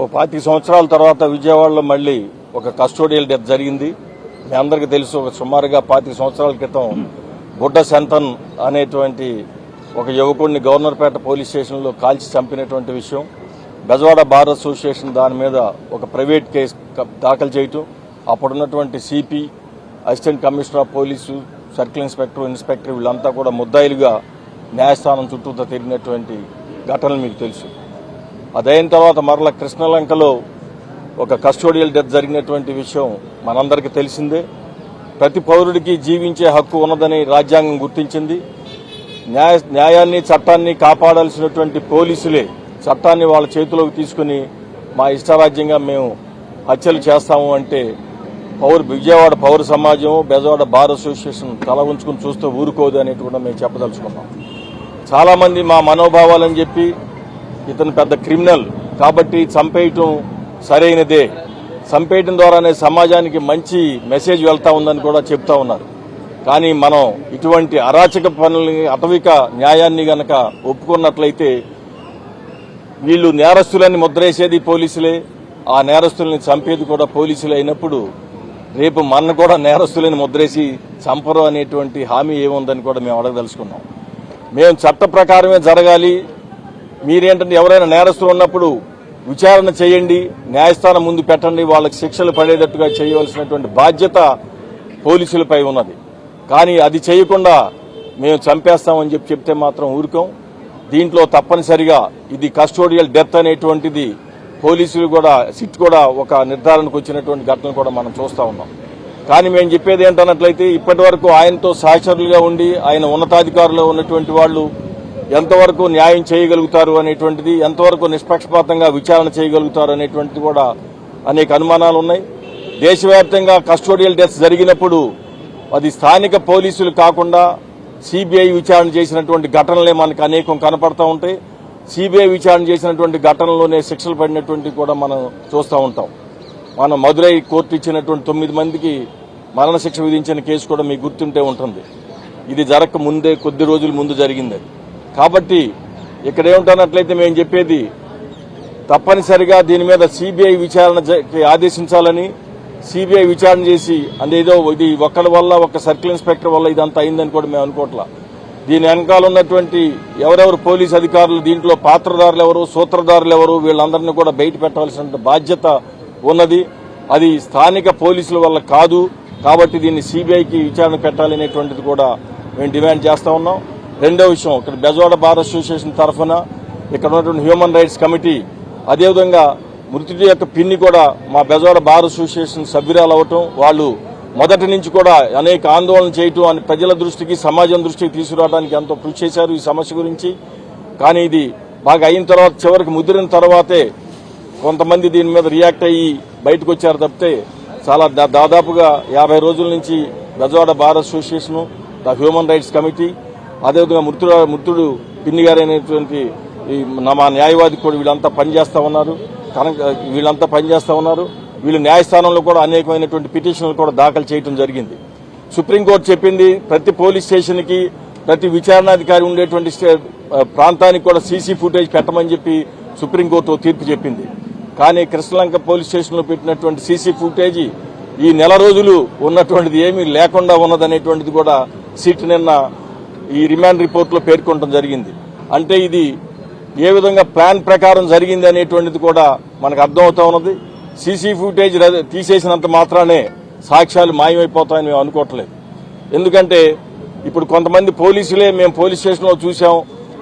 25 సంవత్సరాల తర్వాత విజయవాడలో మళ్లీ ఒక కస్టోడియల్ డెత్ జరిగింది. మీ అందరికీ తెలుసు, ఒక సుమారుగా 25 సంవత్సరాల క్రితం బుడ్డ సంతన్ అనేటువంటి ఒక యువకుడిని గవర్నర్పేట పోలీస్ స్టేషన్లో కాల్చి చంపినటువంటి విషయం. బెజవాడ బార్ అసోసియేషన్ దాని మీద ఒక ప్రైవేట్ కేసు దాఖలు చేయటం, అప్పుడున్నటువంటి CP, assistant commissioner of police, circle inspector వీళ్ళంతా కూడా ముద్దాయిలుగా న్యాయస్థానం చుట్టూతో తిరిగినటువంటి ఘటనలు మీకు తెలుసు. అదైన తర్వాత మరలా కృష్ణలంకలో ఒక కస్టోడియల్ డెత్ జరిగినటువంటి విషయం మనందరికీ తెలిసిందే. ప్రతి పౌరుడికి జీవించే హక్కు ఉన్నదని రాజ్యాంగం గుర్తించింది. న్యాయాన్ని చట్టాన్ని కాపాడాల్సినటువంటి పోలీసులే చట్టాన్ని వాళ్ళ చేతిలోకి తీసుకుని మా ఇష్టారాజ్యంగా మేము హత్యలు చేస్తాము అంటే విజయవాడ పౌర సమాజం, బెజవాడ బార్ అసోసియేషన్ తల ఉంచుకుని చూస్తూ ఊరుకోదు అనేది కూడా మేము చెప్పదలుచుకున్నాం. చాలా మంది మా మనోభావాలని చెప్పి ఇతను పెద్ద క్రిమినల్ కాబట్టి చంపేయటం సరైనదే, చంపేయటం ద్వారానే సమాజానికి మంచి మెసేజ్ వెళ్తా ఉందని కూడా చెప్తా ఉన్నారు. కానీ మనం ఇటువంటి అరాచక పనుల్ని, అటవిక న్యాయాన్ని గనక ఒప్పుకున్నట్లయితే వీళ్ళు నేరస్తులని ముద్రేసేది పోలీసులే, ఆ నేరస్తుల్ని చంపేది కూడా పోలీసులే అయినప్పుడు రేపు మన కూడా నేరస్తులని ముద్రేసి చంపరు అనేటువంటి హామీ ఏముందని కూడా మేము అడగదలుచుకున్నాం. మేము చట్ట ప్రకారమే జరగాలి. మీరేంటంటే ఎవరైనా నేరస్తులు ఉన్నప్పుడు విచారణ చేయండి, న్యాయస్థానం ముందు పెట్టండి, వాళ్ళకి శిక్షలు పడేటట్టుగా చేయవలసినటువంటి బాధ్యత పోలీసులపై ఉన్నది. కానీ అది చేయకుండా మేము చంపేస్తామని చెప్తే మాత్రం ఊరుకోం. దీంట్లో తప్పనిసరిగా ఇది కస్టోడియల్ డెత్ అనేటువంటిది పోలీసులు కూడా, సిట్ కూడా ఒక నిర్ధారణకు వచ్చినటువంటి ఘటనలు కూడా మనం చూస్తా ఉన్నాం. కానీ మేము చెప్పేది ఏంటన్నట్లయితే ఇప్పటి వరకు ఆయనతో సహచరులుగా ఉండి ఆయన ఉన్నతాధికారులు ఉన్నటువంటి వాళ్ళు ఎంతవరకు న్యాయం చేయగలుగుతారు అనేటువంటిది, ఎంతవరకు నిష్పక్షపాతంగా విచారణ చేయగలుగుతారు అనేటువంటిది కూడా అనేక అనుమానాలు ఉన్నాయి. దేశవ్యాప్తంగా కస్టోడియల్ డెత్స్ జరిగినప్పుడు అది స్థానిక పోలీసులు కాకుండా సిబిఐ విచారణ చేసినటువంటి ఘటనలే మనకు అనేకం కనపడతా ఉంటాయి. సిబిఐ విచారణ చేసినటువంటి ఘటనలోనే శిక్షలు పడినటువంటి కూడా మనం చూస్తూ ఉంటాం. మన మదురై కోర్టు ఇచ్చినటువంటి 9 మందికి మరణశిక్ష విధించిన కేసు కూడా మీకు గుర్తుంటే ఉంటుంది. ఇది జరగక ముందే కొద్ది రోజుల ముందు జరిగింది. కాబట్టి ఇక్కడ ఏమిటన్నట్లయితే మేము చెప్పేది తప్పనిసరిగా దీని మీద సిబిఐ విచారణకి ఆదేశించాలని, సిబిఐ విచారణ చేసి అదేదో ఇది ఒక్కడి వల్ల, ఒక సర్కిల్ ఇన్స్పెక్టర్ వల్ల ఇదంతా అయిందని కూడా మేము అనుకోవట్లా. దీని వెనకాల ఉన్నటువంటి ఎవరెవరు పోలీస్ అధికారులు, దీంట్లో పాత్రదారులు ఎవరు, సూత్రధారులు ఎవరు, వీళ్ళందరినీ కూడా బయట పెట్టవలసిన బాధ్యత ఉన్నది. అది స్థానిక పోలీసుల వల్ల కాదు. కాబట్టి దీన్ని సిబిఐకి విచారణ పెట్టాలనేటువంటిది కూడా మేము డిమాండ్ చేస్తా ఉన్నాం. రెండో విషయం, ఇక్కడ బెజవాడ బార్ అసోసియేషన్ తరఫున ఇక్కడ ఉన్నటువంటి హ్యూమన్ రైట్స్ కమిటీ, అదేవిధంగా మృతుడి యొక్క పిన్ని కూడా మా బెజవాడ బార్ అసోసియేషన్ సభ్యురాలు అవటం, వాళ్ళు మొదటి నుంచి కూడా అనేక ఆందోళన చేయటం, అని ప్రజల దృష్టికి, సమాజం దృష్టికి తీసుకురావడానికి ఎంతో కృషి చేశారు ఈ సమస్య గురించి. కానీ ఇది బాగా అయిన తర్వాత, చివరికి ముదిరిన తర్వాతే కొంతమంది దీని మీద రియాక్ట్ అయ్యి బయటకు వచ్చారు తప్పితే చాలా దాదాపుగా 50 రోజుల నుంచి Bezawada bar association, the human rights committee, అదేవిధంగా మృతుడు పిన్ని గారైనటువంటి మా న్యాయవాది కూడా వీళ్ళంతా పనిచేస్తా ఉన్నారు. వీళ్ళు న్యాయస్థానంలో కూడా అనేకమైనటువంటి పిటిషన్లు కూడా దాఖలు చేయడం జరిగింది. సుప్రీంకోర్టు చెప్పింది ప్రతి పోలీస్ స్టేషన్కి, ప్రతి విచారణాధికారి ఉండేటువంటి ప్రాంతానికి కూడా సీసీ ఫుటేజ్ పెట్టమని చెప్పి సుప్రీంకోర్టు తీర్పు చెప్పింది. కానీ కృష్ణలంక పోలీస్ స్టేషన్లో పెట్టినటువంటి సీసీ ఫుటేజీ ఈ నెల రోజులు ఉన్నటువంటిది ఏమీ లేకుండా ఉన్నదనేటువంటిది కూడా సిట్ నిన్న ఈ రిమాండ్ రిపోర్ట్లో పేర్కొనడం జరిగింది. అంటే ఇది ఏ విధంగా ప్లాన్ ప్రకారం జరిగింది అనేటువంటిది కూడా మనకు అర్థమవుతా ఉన్నది. సీసీ ఫుటేజ్ తీసేసినంత మాత్రానే సాక్ష్యాలు మాయమైపోతాయని మేము అనుకోవట్లేదు. ఎందుకంటే ఇప్పుడు కొంతమంది పోలీసులే మేము పోలీస్ స్టేషన్లో చూసాం,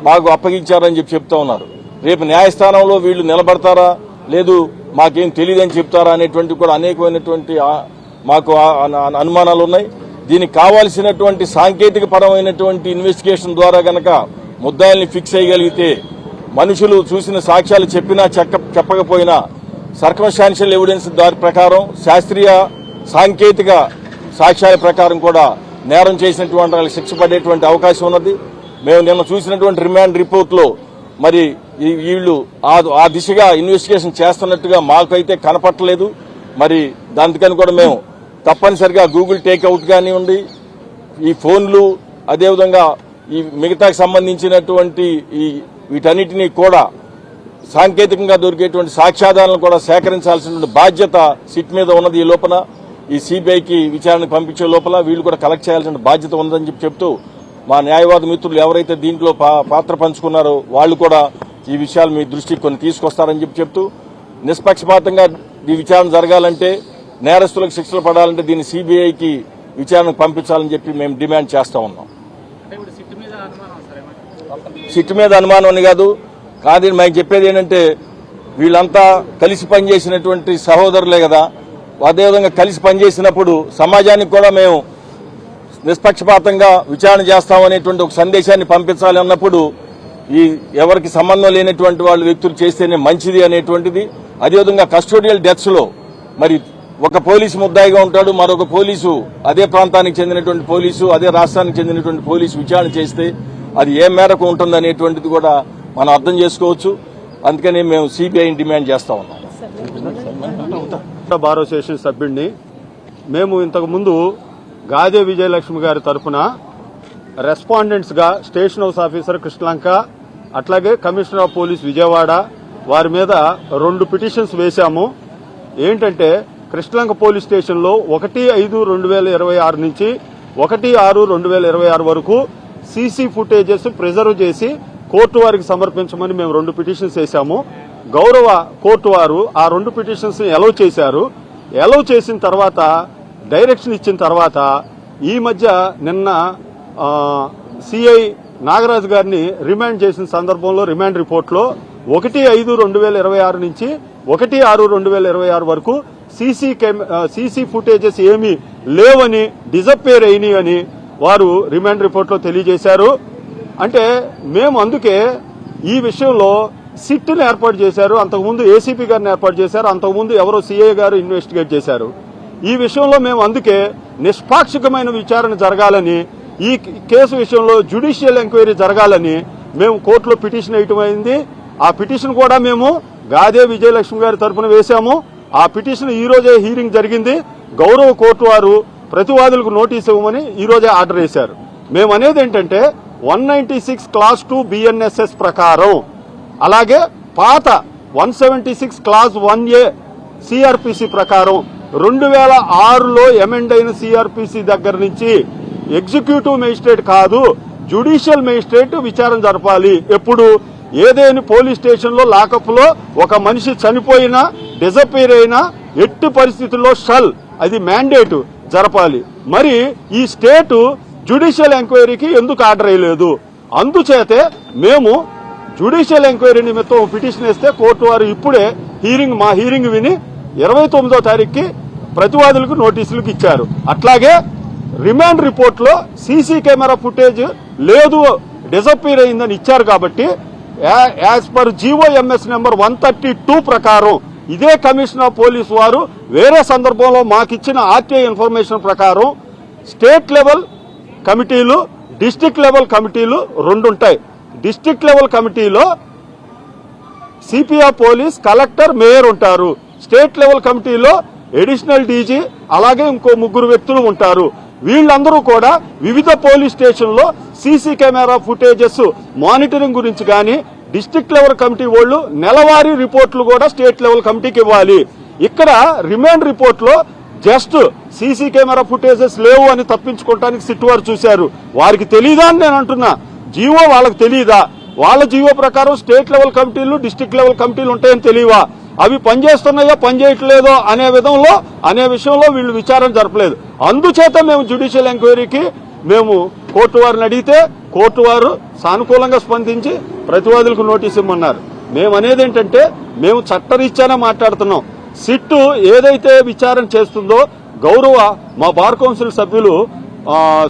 మాకు అప్పగించారని చెప్తా ఉన్నారు. రేపు న్యాయస్థానంలో వీళ్ళు నిలబడతారా, లేదు మాకేం తెలియదని చెప్తారా అనేటువంటి కూడా అనేకమైనటువంటి మాకు అనుమానాలు ఉన్నాయి. దీనికి కావాల్సినటువంటి సాంకేతిక పరమైనటువంటి ఇన్వెస్టిగేషన్ ద్వారా గనక ముద్దాయిల్ని ఫిక్స్ చేయగలిగితే, మనుషులు చూసిన సాక్ష్యాలు చెప్పినా చెప్పకపోయినా సర్కమ్స్టాన్షియల్ ఎవిడెన్స్ దాని ప్రకారం, శాస్త్రీయ సాంకేతిక సాక్ష్యాల ప్రకారం కూడా నేరం చేసినటువంటి వాళ్ళకి శిక్ష పడేటువంటి అవకాశం ఉన్నది. మేము నిన్న చూసినటువంటి రిమాండ్ రిపోర్ట్లో మరి వీళ్ళు ఆ దిశగా ఇన్వెస్టిగేషన్ చేస్తున్నట్టుగా మాకైతే కనపట్టలేదు. మరి దానికని కూడా మేము తప్పనిసరిగా గూగుల్ టేక్అవుట్ కానివ్వండి, ఈ ఫోన్లు, అదేవిధంగా ఈ మిగతాకి సంబంధించినటువంటి వీటన్నిటినీ కూడా సాంకేతికంగా దొరికేటువంటి సాక్ష్యాధారాలను కూడా సేకరించాల్సినటువంటి బాధ్యత సిట్ మీద ఉన్నది. ఈ లోపల ఈ సిబిఐకి విచారణకు పంపించే లోపల వీళ్ళు కూడా కలెక్ట్ చేయాల్సిన బాధ్యత ఉన్నదని చెప్తూ మా న్యాయవాద మిత్రులు ఎవరైతే దీంట్లో పాత్ర పంచుకున్నారో వాళ్ళు కూడా ఈ విషయాలు మీ దృష్టికి కొన్ని తీసుకొస్తారని చెప్తూ నిష్పక్షపాతంగా ఈ విచారణ జరగాలంటే, నేరస్తులకు శిక్షలు పడాలంటే దీన్ని సిబిఐకి విచారణకు పంపించాలని చెప్పి మేము డిమాండ్ చేస్తా ఉన్నాం. సిట్ మీద అనుమానం అని కాదు మేము చెప్పేది ఏంటంటే వీళ్ళంతా కలిసి పనిచేసినటువంటి సహోదరులే కదా. అదేవిధంగా కలిసి పనిచేసినప్పుడు సమాజానికి కూడా మేము నిష్పక్షపాతంగా విచారణ చేస్తామనేటువంటి ఒక సందేశాన్ని పంపించాలి అన్నప్పుడు ఈ ఎవరికి సంబంధం లేనటువంటి వాళ్ళు వ్యక్తులు చేస్తేనే మంచిది అనేటువంటిది. అదేవిధంగా కస్టోడియల్ డెత్స్ లో మరి ఒక పోలీసు ముద్దాయిగా ఉంటాడు, మరొక పోలీసు అదే ప్రాంతానికి చెందినటువంటి పోలీసు, అదే రాష్ట్రానికి చెందినటువంటి పోలీసు విచారణ చేస్తే అది ఏ మేరకు ఉంటుందనేటువంటిది కూడా మనం అర్థం చేసుకోవచ్చు. అందుకని మేము సిబిఐని డిమాండ్ చేస్తా ఉన్నాం. బార్ అసోసియేషన్ సభ్యుడిని. మేము ఇంతకు ముందు గాదే విజయలక్ష్మి గారి తరఫున రెస్పాండెంట్స్ గా స్టేషన్ హౌస్ ఆఫీసర్ కృష్ణలంక, అట్లాగే కమిషనర్ ఆఫ్ పోలీస్ విజయవాడ వారి మీద 2 పిటిషన్స్ వేశాము. ఏంటంటే కృష్ణలంక పోలీస్ స్టేషన్ లో 1/5/2026 నుంచి 1/6/2026 వరకు సీసీ ఫుటేజెస్ ప్రిజర్వ్ చేసి కోర్టు వారికి సమర్పించమని మేము 2 పిటిషన్స్ వేశాము. గౌరవ కోర్టు వారు ఆ 2 పిటిషన్స్ ని అలౌ చేశారు. అలౌ చేసిన తర్వాత డైరెక్షన్ ఇచ్చిన తర్వాత ఈ మధ్య నిన్న సిఐ నాగరాజు గారిని రిమాండ్ చేసిన సందర్భంలో రిమాండ్ రిపోర్ట్ లో 1/5/2026 నుంచి 1/6/2026 వరకు సీసీ ఫుటేజెస్ ఏమీ లేవని, డిజపేర్ అయినాయని వారు రిమాండ్ రిపోర్ట్ లో తెలియజేశారు. అంటే మేము అందుకే ఈ విషయంలో సిట్ను ఏర్పాటు చేశారు. అంతకుముందు ఏసీపీ గారిని ఏర్పాటు చేశారు. అంతకుముందు ఎవరో సిఐ గారు ఇన్వెస్టిగేట్ చేశారు. ఈ విషయంలో మేము అందుకే నిష్పాక్షికమైన విచారణ జరగాలని, ఈ కేసు విషయంలో జ్యుడిషియల్ ఎంక్వైరీ జరగాలని మేము కోర్టులో పిటిషన్ వేయటం అయింది. ఆ పిటిషన్ కూడా మేము గాదే విజయలక్ష్మి గారి తరఫున వేశాము. ఆ పిటిషన్ ఈ రోజే హీరింగ్ జరిగింది. గౌరవ కోర్టు వారు ప్రతివాదులకు నోటీసు ఇవ్వమని ఈ రోజే ఆర్డర్ వేశారు. మేము అనేది ఏంటంటే 196 క్లాస్ 2 బిఎన్ఎస్ఎస్ ప్రకారం, అలాగే పాత 176 క్లాస్ 1A సిఆర్పిసి ప్రకారం 2006లో ఎమెండ్ అయిన సిఆర్పిసి దగ్గర నుంచి ఎగ్జిక్యూటివ్ మేజిస్ట్రేట్ కాదు జ్యుడిషియల్ మేజిస్ట్రేట్ విచారణ జరపాలి. ఎప్పుడు ఏదైనా పోలీస్ స్టేషన్ లో లాకప్ లో ఒక మనిషి చనిపోయినా, డిజపేర్ అయినా ఎట్టి పరిస్థితుల్లో అది మ్యాండేట్ జరపాలి. మరి ఈ స్టేట్ జ్యుడిషియల్ ఎంక్వైరీకి ఎందుకు ఆర్డర్ వేయలేదు? అందుచేతే మేము జ్యుడిషియల్ ఎంక్వైరీ నిమిత్తం పిటిషన్ వేస్తే కోర్టు వారు ఇప్పుడే మా హీరింగ్ విని 29వ తారీఖుకి ప్రతివాదులకు నోటీసులకు ఇచ్చారు. అట్లాగే రిమాండ్ రిపోర్ట్ లో సీసీ కెమెరా ఫుటేజ్ లేదు, డిజపేర్ అయిందని ఇచ్చారు. కాబట్టి యాజ్ పర్ జీవోఎంఎస్ నెంబర్ 132 ప్రకారం ఇదే కమిషనర్ ఆఫ్ పోలీస్ వారు వేరే సందర్భంలో మాకిచ్చిన ఆర్టీఐ ఇన్ఫర్మేషన్ ప్రకారం స్టేట్ లెవెల్ కమిటీలు, డిస్టిక్ లెవెల్ కమిటీలు 2 ఉంటాయి. డిస్టిక్ లెవెల్ కమిటీలో సిపిఆర్ పోలీస్, కలెక్టర్, మేయర్ ఉంటారు. స్టేట్ లెవెల్ కమిటీలో అడిషనల్ డీజీ అలాగే ఇంకో 3 వ్యక్తులు ఉంటారు. వీళ్ళందరూ కూడా వివిధ పోలీస్ స్టేషన్లో సీసీ కెమెరా ఫుటేజెస్ మానిటరింగ్ గురించి గాని, డిస్టిక్ లెవెల్ కమిటీ వాళ్ళు నెలవారీ రిపోర్టులు కూడా స్టేట్ లెవెల్ కమిటీకి ఇవ్వాలి. ఇక్కడ రిమాండ్ రిపోర్ట్ లో జస్ట్ సీసీ కెమెరా ఫుటేజెస్ లేవు అని తప్పించుకోవడానికి సిట్ వారు చూశారు. వారికి తెలియదా అని నేను అంటున్నా. జీవో వాళ్ళకి తెలియదా? వాళ్ళ జీవో ప్రకారం స్టేట్ లెవెల్ కమిటీలు, డిస్టిక్ లెవెల్ కమిటీలు ఉంటాయని తెలియవా? అవి పనిచేస్తున్నాయో పనిచేయట్లేదో అనే విషయంలో వీళ్ళు విచారణ జరపలేదు. అందుచేత మేము జ్యుడిషియల్ ఎంక్వైరీకి మేము కోర్టు వారిని అడిగితే కోర్టు వారు సానుకూలంగా స్పందించి ప్రతివాదులకు నోటీసు ఇమ్మన్నారు. మేము అనేది ఏంటంటే మేము చట్టరీత్యానే మాట్లాడుతున్నాం. సిట్ ఏదైతే విచారణ చేస్తుందో గౌరవ మా బార్ కౌన్సిల్ సభ్యులు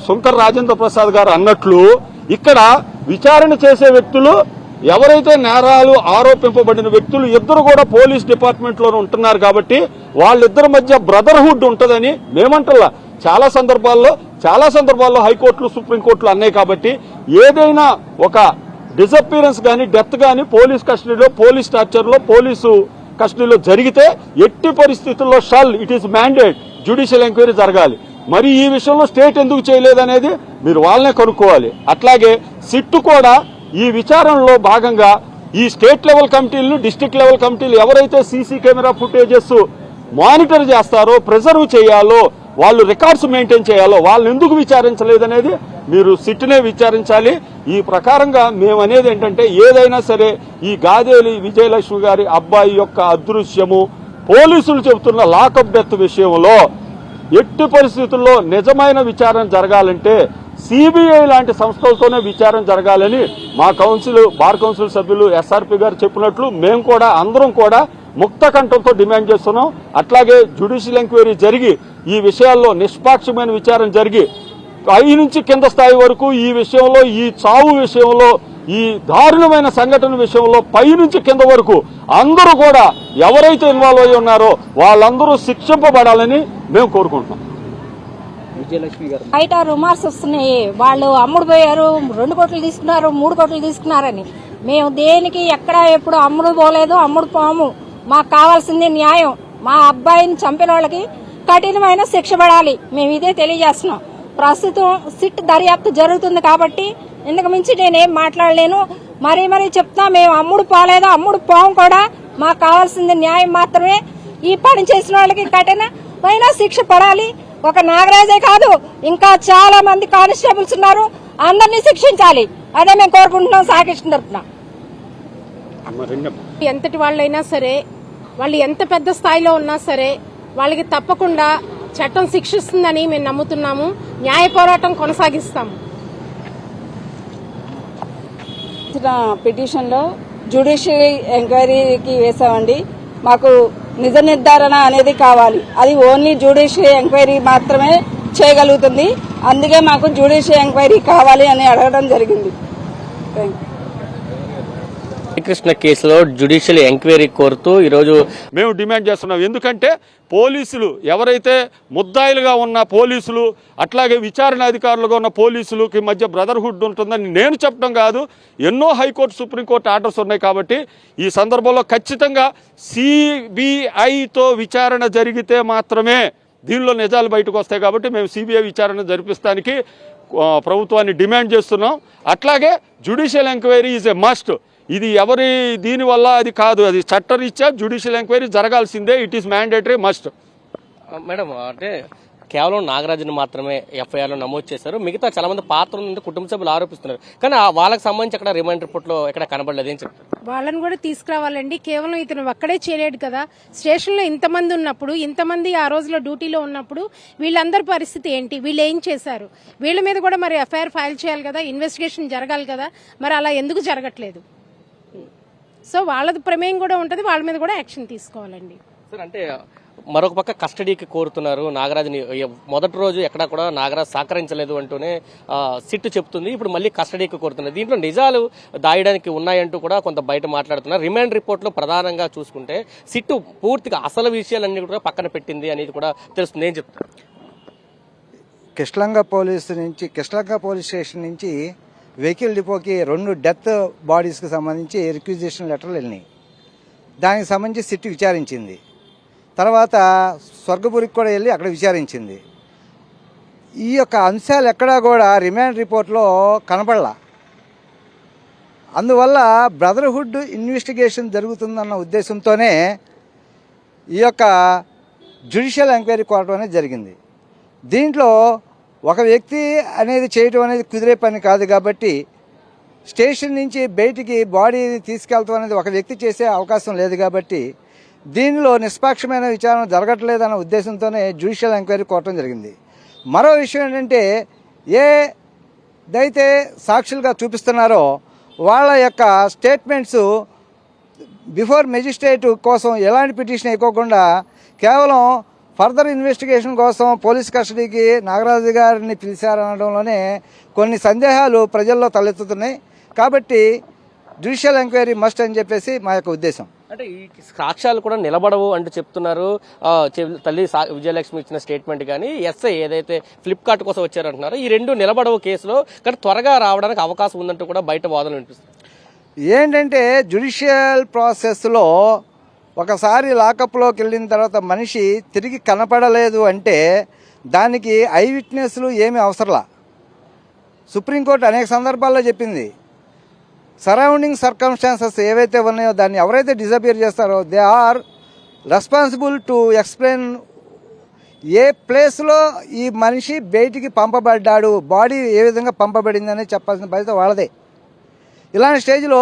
శంకర్ రాజేంద్ర ప్రసాద్ గారు అన్నట్లు ఇక్కడ విచారణ చేసే వ్యక్తులు ఎవరైతే నేరాలు ఆరోపింపబడిన వ్యక్తులు ఇద్దరు కూడా పోలీస్ డిపార్ట్మెంట్ లో ఉంటున్నారు. కాబట్టి వాళ్ళిద్దరి మధ్య బ్రదర్హుడ్ ఉంటుందని మేమంటల్లా. చాలా సందర్భాల్లో హైకోర్టులు, సుప్రీంకోర్టులు అన్నాయి. కాబట్టి ఏదైనా ఒక డిసప్పీరెన్స్ గాని, డెత్ గాని పోలీస్ కస్టడీలో, పోలీస్ టార్చర్ లో, పోలీసు కస్టడీలో జరిగితే ఎట్టి పరిస్థితుల్లో it is mandate judicial enquiry జరగాలి. మరి ఈ విషయంలో స్టేట్ ఎందుకు చేయలేదనేది మీరు వాళ్ళనే కనుక్కోవాలి. అట్లాగే సిట్ కూడా ఈ విచారణలో భాగంగా ఈ స్టేట్ లెవెల్ కమిటీలు, డిస్ట్రిక్ట్ లెవెల్ కమిటీలు ఎవరైతే సీసీ కెమెరా ఫుటేజెస్ మానిటర్ చేస్తారో, ప్రిజర్వ్ చేయాలో, వాళ్ళు రికార్డ్స్ మెయింటైన్ చేయాలో వాళ్ళని ఎందుకు విచారించలేదనేది మీరు సిట్నే విచారించాలి. ఈ ప్రకారంగా మేము అనేది ఏంటంటే, ఏదైనా సరే ఈ గాదేలి విజయలక్ష్మి గారి అబ్బాయి యొక్క అదృశ్యము, పోలీసులు చెబుతున్న లాకప్ డెత్ విషయంలో ఎట్టి పరిస్థితుల్లో నిజమైన విచారణ జరగాలంటే సిబిఐ లాంటి సంస్థలతోనే విచారణ జరగాలని మా బార్ కౌన్సిల్ సభ్యులు ఎస్ఆర్పి గారు చెప్పినట్లు మేము కూడా అందరం కూడా ముక్త కంఠంతో డిమాండ్ చేస్తున్నాం. అట్లాగే జ్యుడిషియల్ ఎంక్వైరీ జరిగి ఈ విషయాల్లో నిష్పాక్షమైన విచారణ జరిగి పై నుంచి కింద స్థాయి వరకు ఈ విషయంలో, ఈ చావు విషయంలో, ఈ దారుణమైన సంఘటన విషయంలో పై నుంచి కింద వరకు అందరూ కూడా ఎవరైతే ఇన్వాల్వ్ అయి ఉన్నారో వాళ్ళందరూ శిక్షింపబడాలని మేము కోరుకుంటున్నాం. బయట రుమార్స్ వస్తున్నాయి, వాళ్ళు అమ్ముడు పోయారు, 2 కోట్లు తీసుకున్నారు, 3 కోట్లు తీసుకున్నారని. మేము దేనికి ఎక్కడ ఎప్పుడు అమ్ముడు పోలేదు, అమ్ముడు పోము. మాకు కావాల్సింది న్యాయం. మా అబ్బాయిని చంపిన వాళ్ళకి కఠినమైన శిక్ష పడాలి. మేము ఇదే తెలియజేస్తున్నాం. ప్రస్తుతం సిట్ దర్యాప్తు జరుగుతుంది కాబట్టి ఇంతకు మించి నేనేం మాట్లాడలేను. మరీ చెప్తా, మేము అమ్ముడు పోలేదు, అమ్ముడు పోము కూడా. మాకు కావాల్సింది న్యాయం మాత్రమే. ఈ పని చేసిన వాళ్ళకి కఠినమైన శిక్ష పడాలి. ఒక నాగరాజే కాదు, ఇంకా చాలా మంది కానిస్టేబుల్స్ ఉన్నారు, అందరినీ శిక్షించాలి. అదే మేము కోరుకుంటున్నాం సాకృష్ణ తరఫున. ఎంతటి వాళ్ళైనా సరే, వాళ్ళు ఎంత పెద్ద స్థాయిలో ఉన్నా సరే వాళ్ళకి తప్పకుండా చట్టం శిక్షిస్తుందని మేము నమ్ముతున్నాము. న్యాయ పోరాటం కొనసాగిస్తాము. పిటిషన్లో జ్యుడిషియల్ ఎంక్వైరీకి వేసామండి. మాకు నిజ నిర్ధారణ అనేది కావాలి. అది ఓన్లీ జ్యుడిషియల్ ఎంక్వైరీ మాత్రమే చేయగలుగుతుంది. అందుకే మాకు జ్యుడిషియల్ ఎంక్వైరీ కావాలి అని అడగడం జరిగింది. కృష్ణ కేసులో జ్యుడిషియల్ ఎంక్వైరీ కోరుతూ ఈరోజు మేము డిమాండ్ చేస్తున్నాం. ఎందుకంటే పోలీసులు ఎవరైతే ముద్దాయిలుగా ఉన్న పోలీసులు, అట్లాగే విచారణ అధికారులుగా ఉన్న పోలీసులకి మధ్య బ్రదర్హుడ్ ఉంటుందని నేను చెప్పడం కాదు, ఎన్నో హైకోర్టు, సుప్రీంకోర్టు ఆర్డర్స్ ఉన్నాయి. కాబట్టి ఈ సందర్భంలో ఖచ్చితంగా సిబిఐతో విచారణ జరిగితే మాత్రమే దీనిలో నిజాలు బయటకు వస్తాయి. కాబట్టి మేము సిబిఐ విచారణ జరిపిస్తానికి ప్రభుత్వాన్ని డిమాండ్ చేస్తున్నాం. అట్లాగే judicial enquiry is a must. ఇది ఎవరి దీనివల్ల అది కాదు, అది చట్టరీత్యా జ్యుడిషియల్ ఎంక్వైరీ జరగాల్సిందే. It is mandatory, must. Madam, అంటే కేవలం నాగరాజును మాత్రమే ఎఫ్ఐఆర్లో నమోదు చేశారు. మిగతా చాలా మంది పాత్రలు నుండి కుటుంబ సభ్యులు ఆరోపిస్తున్నారు. కానీ వాళ్ళకి సంబంధించి అక్కడ రిమాండ్ రిపోర్ట్లో ఎక్కడ కనబడలేదు. ఏం చెప్తారు? వాళ్ళని కూడా తీసుకురావాలండి. కేవలం ఇతను ఒక్కడే చేయలేడు కదా. స్టేషన్లో ఇంతమంది ఉన్నప్పుడు, ఇంతమంది ఆ రోజులో డ్యూటీలో ఉన్నప్పుడు వీళ్ళందరి పరిస్థితి ఏంటి, వీళ్ళు ఏం చేశారు, వీళ్ళ మీద కూడా మరి ఎఫ్ఐఆర్ ఫైల్ చేయాలి కదా, ఇన్వెస్టిగేషన్ జరగాలి కదా. మరి అలా ఎందుకు జరగట్లేదు? సో వాళ్ళది ప్రమేయం కూడా ఉంటుంది, వాళ్ళ మీద కూడా యాక్షన్ తీసుకోవాలండి. సార్, అంటే మరొక పక్క కస్టడీకి కోరుతున్నారు నాగరాజుని. మొదటి రోజు ఎక్కడా కూడా నాగరాజు సహకరించలేదు అంటూనే సిట్ చెప్తుంది. ఇప్పుడు మళ్ళీ కస్టడీకి కోరుతున్నారు. దీంట్లో నిజాలు దాయడానికి ఉన్నాయంటూ కూడా కొంత బయట మాట్లాడుతున్నారు. రిమాండ్ రిపోర్ట్లో ప్రధానంగా చూసుకుంటే సిట్ పూర్తిగా అసలు విషయాలన్నీ కూడా పక్కన పెట్టింది అనేది కూడా తెలుస్తుంది. ఏం చెప్తారు? కృష్ణలంక పోలీస్ స్టేషన్ నుంచి వెహికల్ డిపోకి 2 డెత్ బాడీస్కి సంబంధించి రిక్విజిషన్ లెటర్లు వెళ్ళినాయి. దానికి సంబంధించి సిట్ విచారించింది. తర్వాత స్వర్గపురికి కూడా వెళ్ళి అక్కడ విచారించింది. ఈ యొక్క అంశాలు ఎక్కడా కూడా రిమాండ్ రిపోర్ట్లో కనపడలా. అందువల్ల బ్రదర్హుడ్ ఇన్వెస్టిగేషన్ జరుగుతుందన్న ఉద్దేశంతోనే ఈ యొక్క జ్యుడిషియల్ ఎంక్వైరీ కోరడం అనేది జరిగింది. దీంట్లో ఒక వ్యక్తి అనేది చేయటం అనేది కుదిరే పని కాదు. కాబట్టి స్టేషన్ నుంచి బయటికి బాడీని తీసుకెళ్తాం అనేది ఒక వ్యక్తి చేసే అవకాశం లేదు. కాబట్టి దీనిలో నిష్పాక్షమైన విచారణ జరగట్లేదన్న ఉద్దేశంతోనే జ్యుడిషియల్ ఎంక్వైరీ కోరటం జరిగింది. మరో విషయం ఏంటంటే, ఏదైతే సాక్షులుగా చూపిస్తున్నారో వాళ్ళ యొక్క స్టేట్మెంట్స్ బిఫోర్ మెజిస్ట్రేట్ కోసం ఎలాంటి పిటిషన్ ఇవ్వకుండా కేవలం ఫర్దర్ ఇన్వెస్టిగేషన్ కోసం పోలీస్ కస్టడీకి నాగరాజు గారిని పిలిచారనడంలోనే కొన్ని సందేహాలు ప్రజల్లో తలెత్తుతున్నాయి. కాబట్టి జ్యుడిషియల్ ఎంక్వైరీ మస్ట్ అని చెప్పేసి మా యొక్క ఉద్దేశం. అంటే ఈ సాక్ష్యాలు కూడా నిలబడవు అంటూ చెప్తున్నారు. తల్లి విజయలక్ష్మి ఇచ్చిన స్టేట్మెంట్ కానీ ఎస్ఐ ఏదైతే ఫ్లిప్కార్ట్ కోసం వచ్చారంటున్నారో ఈ 2 నిలబడవు కేసులో. కానీ త్వరగా రావడానికి అవకాశం ఉందంటూ కూడా బయట వాదనలు వినిపిస్తుంది. ఏంటంటే జ్యుడిషియల్ ప్రాసెస్లో ఒకసారి లాకప్లోకి వెళ్ళిన తర్వాత మనిషి తిరిగి కనపడలేదు అంటే దానికి ఐ విట్నెస్లు ఏమీ అవసరంలా. సుప్రీంకోర్టు అనేక సందర్భాల్లో చెప్పింది, సరౌండింగ్ సర్కమ్స్టాన్సెస్ ఏవైతే ఉన్నాయో దాన్ని ఎవరైతే డిసపియర్ చేస్తారో they are responsible to explain ఏ ప్లేస్లో ఈ మనిషి బయటికి పంపబడ్డాడు, బాడీ ఏ విధంగా పంపబడిందని చెప్పాల్సిన బాధ్యత వాళ్ళదే. ఇలాంటి స్టేజ్లో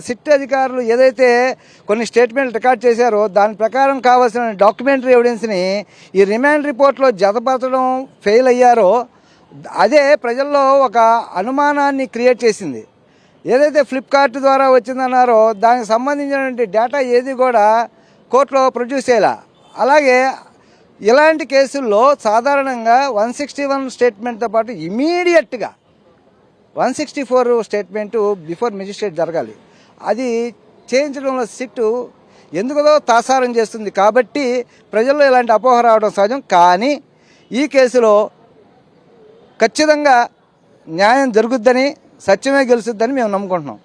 సిట్ అధికారులు ఏదైతే కొన్ని స్టేట్మెంట్లు రికార్డ్ చేశారో దాని ప్రకారం కావాల్సిన డాక్యుమెంటరీ ఎవిడెన్స్ని ఈ రిమాండ్ రిపోర్ట్లో జతపరచడం ఫెయిల్ అయ్యారో అదే ప్రజల్లో ఒక అనుమానాన్ని క్రియేట్ చేసింది. ఏదైతే ఫ్లిప్కార్ట్ ద్వారా వచ్చిందన్నారో దానికి సంబంధించినటువంటి డేటా ఏది కూడా కోర్టులో ప్రొడ్యూస్ చేయాల. అలాగే ఇలాంటి కేసుల్లో సాధారణంగా 161 స్టేట్మెంట్తో పాటు ఇమీడియట్గా 164 స్టేట్మెంటు బిఫోర్ మెజిస్ట్రేట్ జరగాలి. అది చేయించడంలో సిట్టు ఎందుకదో తాసారం చేస్తుంది. కాబట్టి ప్రజల్లో ఇలాంటి అపోహ రావడం సహజం. కానీ ఈ కేసులో ఖచ్చితంగా న్యాయం జరుగుద్దని, సత్యమే గెలుస్తుందని మేము నమ్ముకుంటున్నాం.